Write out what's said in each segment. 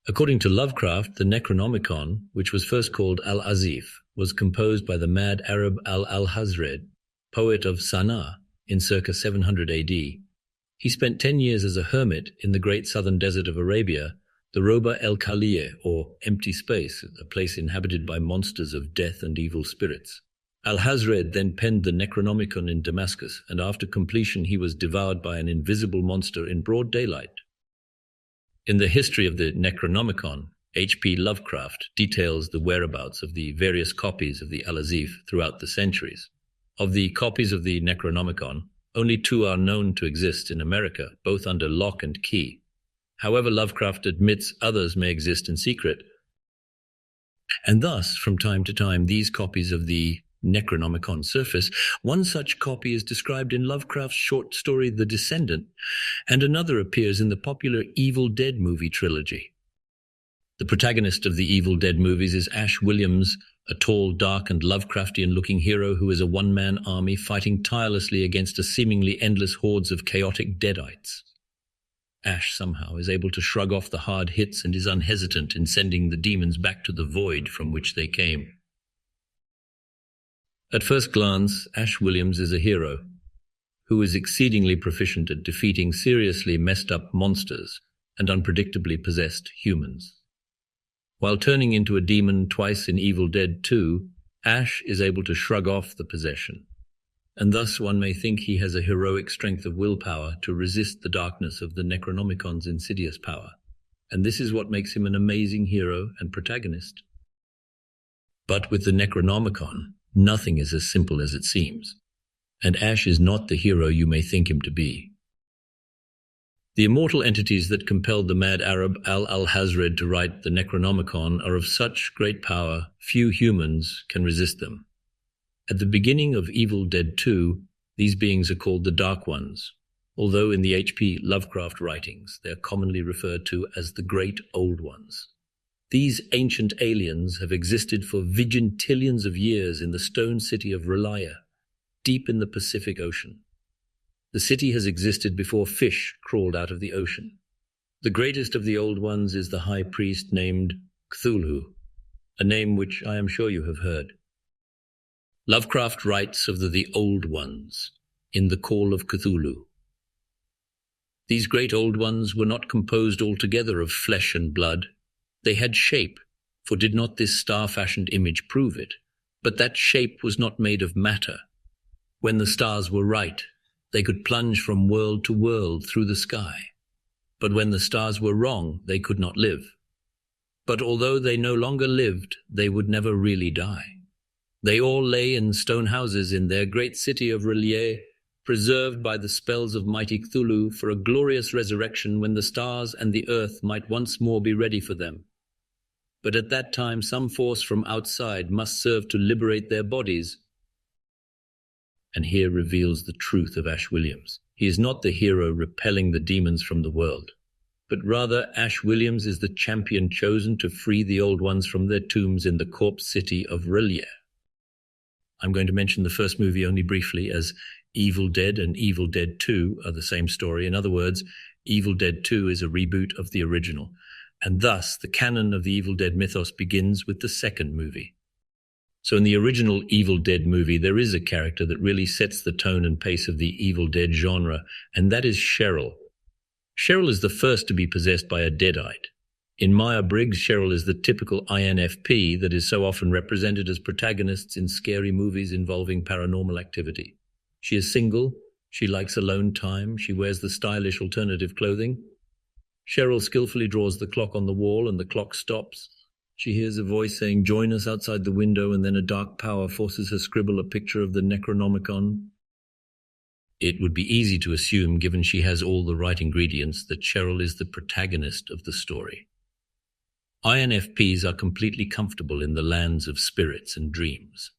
According to Lovecraft, the Necronomicon, which was first called Al-Azif, was composed by the mad Arab al-Hazred, poet of Sana'a, in circa 700 AD. He spent 10 years as a hermit in the great southern desert of Arabia, the Roba el-Khaliye, or empty space, a place inhabited by monsters of death and evil spirits. Al-Hazred then penned the Necronomicon in Damascus, and after completion he was devoured by an invisible monster in broad daylight. In the history of the Necronomicon, H.P. Lovecraft details the whereabouts of the various copies of the Al-Azif throughout the centuries. Of the copies of the Necronomicon, only 2 are known to exist in America, both under lock and key. However, Lovecraft admits others may exist in secret, and thus, from time to time, these copies of the Necronomicon surface. One such copy is described in Lovecraft's short story The Descendant, and another appears in the popular Evil Dead movie trilogy. The protagonist of the Evil Dead movies is Ash Williams, a tall, dark, and Lovecraftian-looking hero who is a one-man army fighting tirelessly against a seemingly endless hordes of chaotic Deadites. Ash somehow is able to shrug off the hard hits and is unhesitant in sending the demons back to the void from which they came. At first glance, Ash Williams is a hero who is exceedingly proficient at defeating seriously messed up monsters and unpredictably possessed humans. While turning into a demon twice in Evil Dead 2, Ash is able to shrug off the possession, and thus one may think he has a heroic strength of willpower to resist the darkness of the Necronomicon's insidious power, and this is what makes him an amazing hero and protagonist. But with the Necronomicon, nothing is as simple as it seems, and Ash is not the hero you may think him to be. The immortal entities that compelled the mad Arab al-Hazred to write the Necronomicon are of such great power, few humans can resist them. At the beginning of Evil Dead 2, these beings are called the Dark Ones, although in the H.P. Lovecraft writings they are commonly referred to as the Great Old Ones. These ancient aliens have existed for vigintillions of years in the stone city of Relaya, deep in the Pacific Ocean. The city has existed before fish crawled out of the ocean. The greatest of the Old Ones is the high priest named Cthulhu, a name which I am sure you have heard. Lovecraft writes of the Old Ones in The Call of Cthulhu. These great Old Ones were not composed altogether of flesh and blood. They had shape, for did not this star-fashioned image prove it? But that shape was not made of matter. When the stars were right, they could plunge from world to world through the sky. But when the stars were wrong, they could not live. But although they no longer lived, they would never really die. They all lay in stone houses in their great city of Relaya, preserved by the spells of mighty Cthulhu for a glorious resurrection when the stars and the earth might once more be ready for them. But at that time some force from outside must serve to liberate their bodies. And here reveals the truth of Ash Williams. He is not the hero repelling the demons from the world, but rather Ash Williams is the champion chosen to free the Old Ones from their tombs in the corpse city of Relaya. I'm going to mention the first movie only briefly, as Evil Dead and Evil Dead 2 are the same story. In other words, Evil Dead 2 is a reboot of the original, and thus the canon of the Evil Dead mythos begins with the second movie. So in the original Evil Dead movie, there is a character that really sets the tone and pace of the Evil Dead genre, and that is Cheryl. Cheryl is the first to be possessed by a Deadite. In myer-briggs, Cheryl is the typical INFP that is so often represented as protagonists in scary movies involving paranormal activity. She is single, she likes alone time, she wears the stylish alternative clothing. Cheryl skillfully draws the clock on the wall and the clock stops. She hears a voice saying, "Join us outside the window," and then a dark power forces her scribble a picture of the Necronomicon. It would be easy to assume, given she has all the right ingredients, that Cheryl is the protagonist of the story. INFPs are completely comfortable in the lands of spirits and dreams.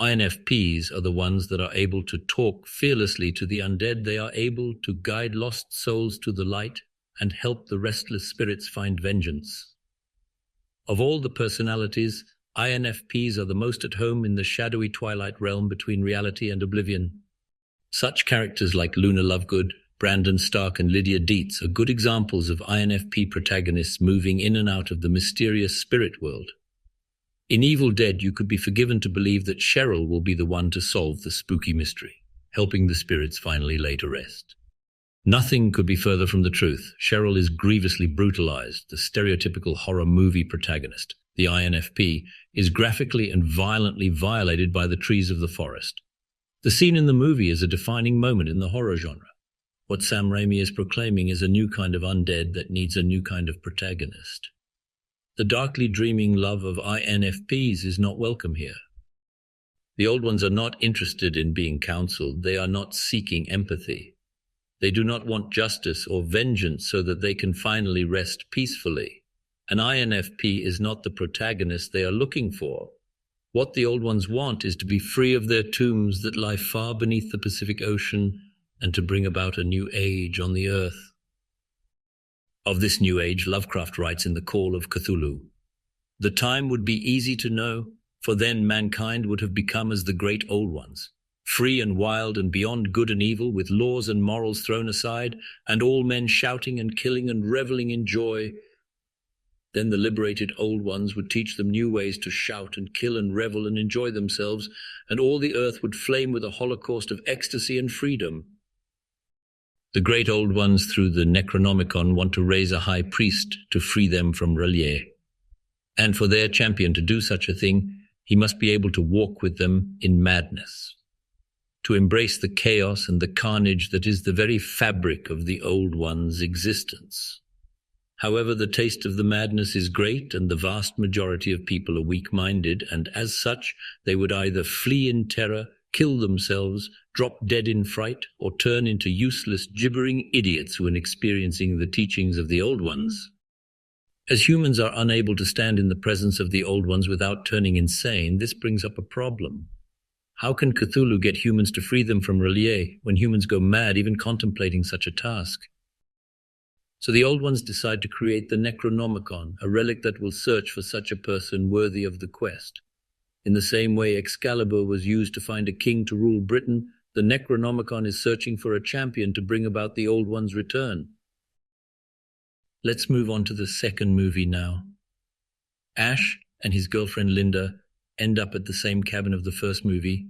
INFPs are the ones that are able to talk fearlessly to the undead. They are able to guide lost souls to the light and help the restless spirits find vengeance. Of all the personalities, INFPs are the most at home in the shadowy twilight realm between reality and oblivion. Such characters like Luna Lovegood, Brandon Stark and Lydia Dietz are good examples of INFP protagonists moving in and out of the mysterious spirit world. In Evil Dead, you could be forgiven to believe that Cheryl will be the one to solve the spooky mystery, helping the spirits finally lay to rest. Nothing could be further from the truth. Cheryl is grievously brutalized. The stereotypical horror movie protagonist, the INFP, is graphically and violently violated by the trees of the forest. The scene in the movie is a defining moment in the horror genre. What Sam Raimi is proclaiming is a new kind of undead that needs a new kind of protagonist. The darkly dreaming love of INFPs is not welcome here. The old ones are not interested in being counseled. They are not seeking empathy. They do not want justice or vengeance so that they can finally rest peacefully. An INFP is not the protagonist they are looking for. What the old ones want is to be free of their tombs that lie far beneath the Pacific Ocean and to bring about a new age on the earth. Of this new age, Lovecraft writes in The Call of Cthulhu, "The time would be easy to know, for then mankind would have become as the great old ones, free and wild and beyond good and evil, with laws and morals thrown aside, and all men shouting and killing and reveling in joy. Then the liberated old ones would teach them new ways to shout and kill and revel and enjoy themselves, and all the earth would flame with a holocaust of ecstasy and freedom." The great old ones through the Necronomicon want to raise a high priest to free them from Relier. And for their champion to do such a thing, he must be able to walk with them in madness, to embrace the chaos and the carnage that is the very fabric of the old one's existence. However, the taste of the madness is great, and the vast majority of people are weak-minded, and as such, they would either flee in terror, kill themselves, drop dead in fright, or turn into useless, gibbering idiots when experiencing the teachings of the old ones. As humans are unable to stand in the presence of the old ones without turning insane, this brings up a problem. How can Cthulhu get humans to free them from Relier when humans go mad even contemplating such a task? So the old ones decide to create the Necronomicon, a relic that will search for such a person worthy of the quest. In the same way Excalibur was used to find a king to rule Britain, the Necronomicon is searching for a champion to bring about the old one's return. Let's move on to the second movie now. Ash and his girlfriend Linda end up at the same cabin of the first movie.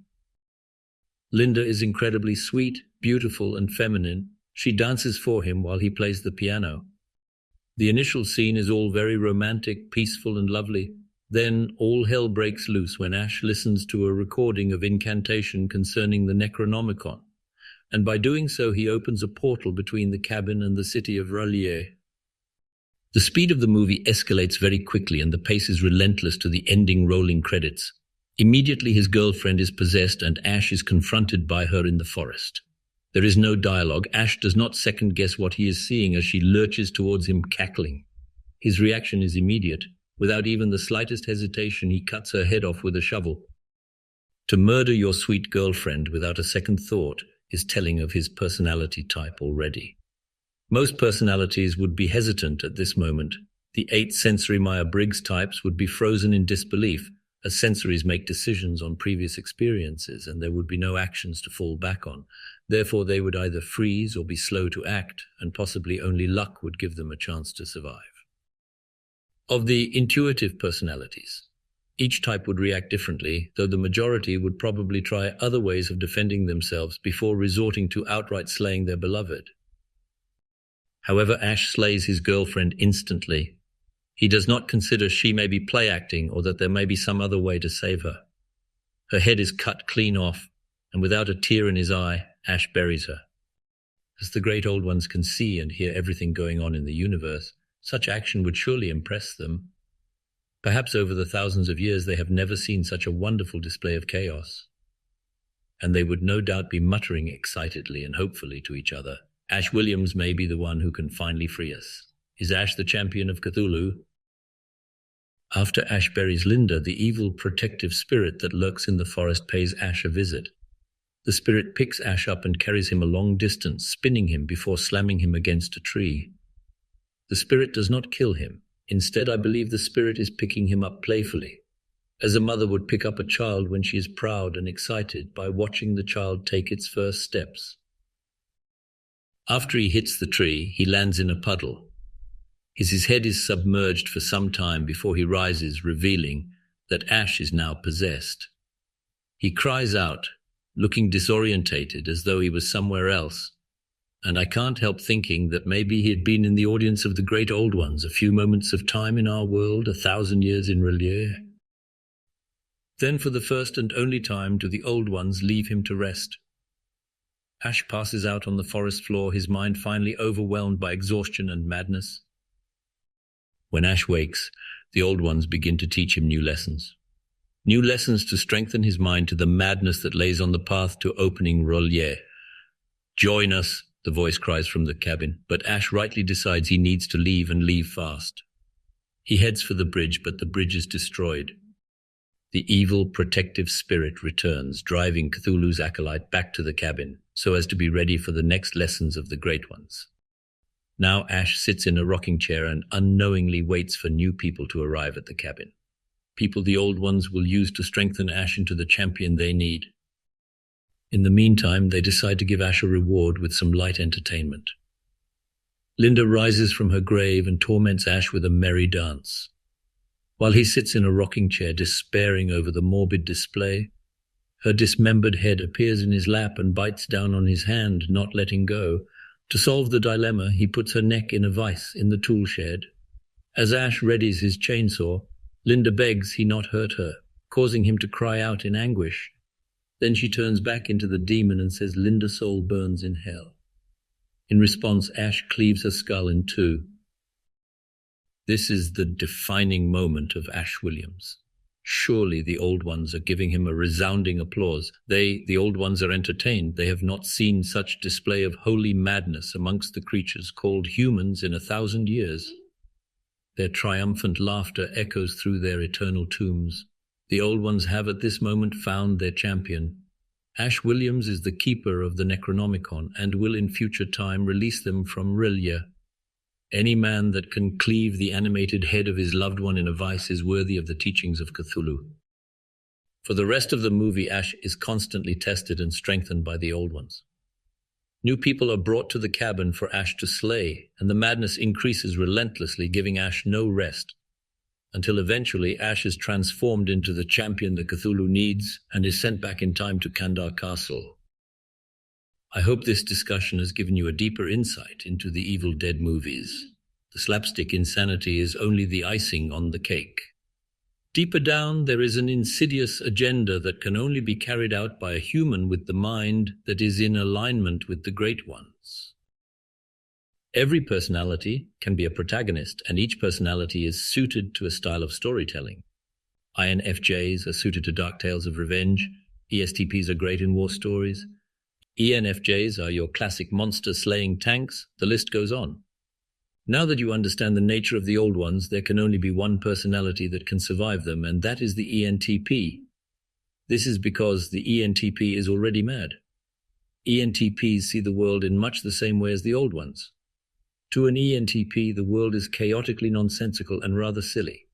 Linda is incredibly sweet, beautiful, and feminine. She dances for him while he plays the piano. The initial scene is all very romantic, peaceful, and lovely. Then all hell breaks loose when Ash listens to a recording of incantation concerning the Necronomicon, and by doing so he opens a portal between the cabin and the city of Relier. The speed of the movie escalates very quickly, and the pace is relentless to the ending rolling credits. Immediately his girlfriend is possessed and Ash is confronted by her in the forest. There is no dialogue. Ash does not second-guess what he is seeing as she lurches towards him cackling. His reaction is immediate. Without even the slightest hesitation, he cuts her head off with a shovel. To murder your sweet girlfriend without a second thought is telling of his personality type already. Most personalities would be hesitant at this moment. The 8 sensory myer-briggs types would be frozen in disbelief, as sensories make decisions on previous experiences, and there would be no actions to fall back on. Therefore, they would either freeze or be slow to act, and possibly only luck would give them a chance to survive. Of the intuitive personalities, each type would react differently, though the majority would probably try other ways of defending themselves before resorting to outright slaying their beloved. However, Ash slays his girlfriend instantly. He does not consider she may be play-acting or that there may be some other way to save her. Her head is cut clean off, and without a tear in his eye, Ash buries her. As the great old ones can see and hear everything going on in the universe, such action would surely impress them. Perhaps over the thousands of years they have never seen such a wonderful display of chaos. And they would no doubt be muttering excitedly and hopefully to each other, "Ash Williams may be the one who can finally free us. Is Ash the champion of Cthulhu?" After Ash buries Linda, the evil protective spirit that lurks in the forest pays Ash a visit. The spirit picks Ash up and carries him a long distance, spinning him before slamming him against a tree. The spirit does not kill him. Instead, I believe the spirit is picking him up playfully, as a mother would pick up a child when she is proud and excited by watching the child take its first steps. After he hits the tree, he lands in a puddle. His head is submerged for some time before he rises, revealing that Ash is now possessed. He cries out, looking disorientated as though he was somewhere else, and I can't help thinking that maybe he had been in the audience of the great old ones, a few moments of time in our world, 1,000 years in Relier. Then for the first and only time do the old ones leave him to rest. Ash passes out on the forest floor, his mind finally overwhelmed by exhaustion and madness. When Ash wakes, the old ones begin to teach him new lessons. New lessons to strengthen his mind to the madness that lays on the path to opening Relier. "Join us," the voice cries from the cabin, but Ash rightly decides he needs to leave and leave fast. He heads for the bridge, but the bridge is destroyed. The evil protective spirit returns, driving Cthulhu's acolyte back to the cabin, so as to be ready for the next lessons of the Great Ones. Now Ash sits in a rocking chair and unknowingly waits for new people to arrive at the cabin. People the old ones will use to strengthen Ash into the champion they need. In the meantime, they decide to give Ash a reward with some light entertainment. Linda rises from her grave and torments Ash with a merry dance. While he sits in a rocking chair, despairing over the morbid display, her dismembered head appears in his lap and bites down on his hand, not letting go. To solve the dilemma, he puts her neck in a vice in the tool shed. As Ash readies his chainsaw, Linda begs he not hurt her, causing him to cry out in anguish. Then she turns back into the demon and says Linda's soul burns in hell. In response, Ash cleaves her skull in two. This is the defining moment of Ash Williams. Surely the old ones are giving him a resounding applause. They, the old ones, are entertained. They have not seen such display of holy madness amongst the creatures called humans in 1,000 years. Their triumphant laughter echoes through their eternal tombs. The old ones have at this moment found their champion. Ash Williams is the keeper of the Necronomicon and will in future time release them from Rillia. Any man that can cleave the animated head of his loved one in a vice is worthy of the teachings of Cthulhu. For the rest of the movie, Ash is constantly tested and strengthened by the old ones. New people are brought to the cabin for Ash to slay, and the madness increases relentlessly, giving Ash no rest, until eventually Ash is transformed into the champion that Cthulhu needs and is sent back in time to Kandar Castle. I hope this discussion has given you a deeper insight into the Evil Dead movies. The slapstick insanity is only the icing on the cake. Deeper down, there is an insidious agenda that can only be carried out by a human with the mind that is in alignment with the Great Ones. Every personality can be a protagonist, and each personality is suited to a style of storytelling. INFJs are suited to dark tales of revenge. ESTPs are great in war stories. ENFJs are your classic monster-slaying tanks. The list goes on. Now that you understand the nature of the old ones, there can only be one personality that can survive them, and that is the ENTP. This is because the ENTP is already mad. ENTPs see the world in much the same way as the old ones. To an ENTP, the world is chaotically nonsensical and rather silly.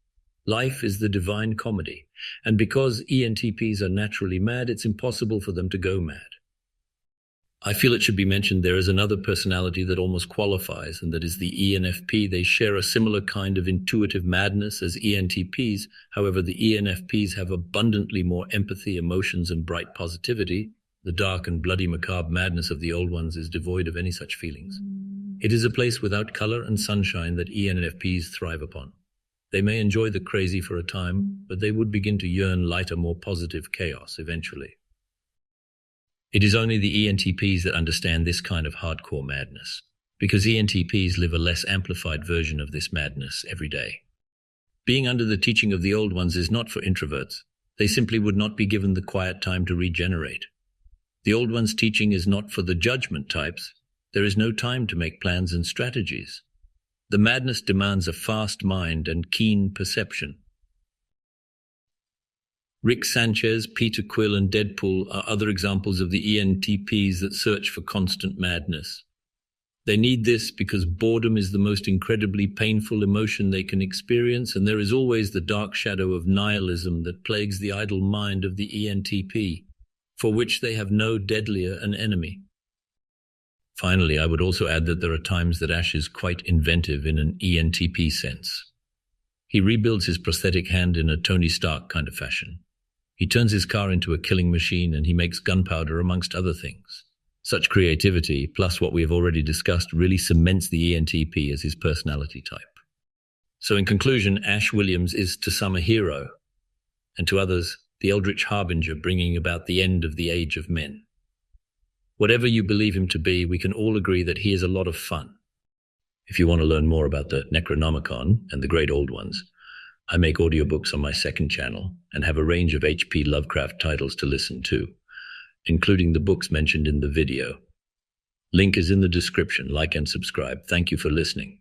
Life is the divine comedy, and because ENTPs are naturally mad, it's impossible for them to go mad. I feel it should be mentioned there is another personality that almost qualifies, and that is the ENFP. They share a similar kind of intuitive madness as ENTPs. However, the ENFPs have abundantly more empathy, emotions, and bright positivity. The dark and bloody macabre madness of the old ones is devoid of any such feelings. It is a place without color and sunshine that ENFPs thrive upon. They may enjoy the crazy for a time, but they would begin to yearn lighter, more positive chaos eventually. It is only the ENTPs that understand this kind of hardcore madness, because ENTPs live a less amplified version of this madness every day. Being under the teaching of the old ones is not for introverts. They simply would not be given the quiet time to regenerate. The old ones' teaching is not for the judgment types. There is no time to make plans and strategies. The madness demands a fast mind and keen perception. Rick Sanchez, Peter Quill, and Deadpool are other examples of the ENTPs that search for constant madness. They need this because boredom is the most incredibly painful emotion they can experience, and there is always the dark shadow of nihilism that plagues the idle mind of the ENTP, for which they have no deadlier an enemy. Finally, I would also add that there are times that Ash is quite inventive in an ENTP sense. He rebuilds his prosthetic hand in a Tony Stark kind of fashion. He turns his car into a killing machine and he makes gunpowder amongst other things. Such creativity, plus what we have already discussed, really cements the ENTP as his personality type. So in conclusion, Ash Williams is to some a hero, and to others, the eldritch harbinger bringing about the end of the age of men. Whatever you believe him to be, we can all agree that he is a lot of fun. If you want to learn more about the Necronomicon and the great old ones, I make audiobooks on my second channel and have a range of H.P. Lovecraft titles to listen to, including the books mentioned in the video. Link is in the description. Like and subscribe. Thank you for listening.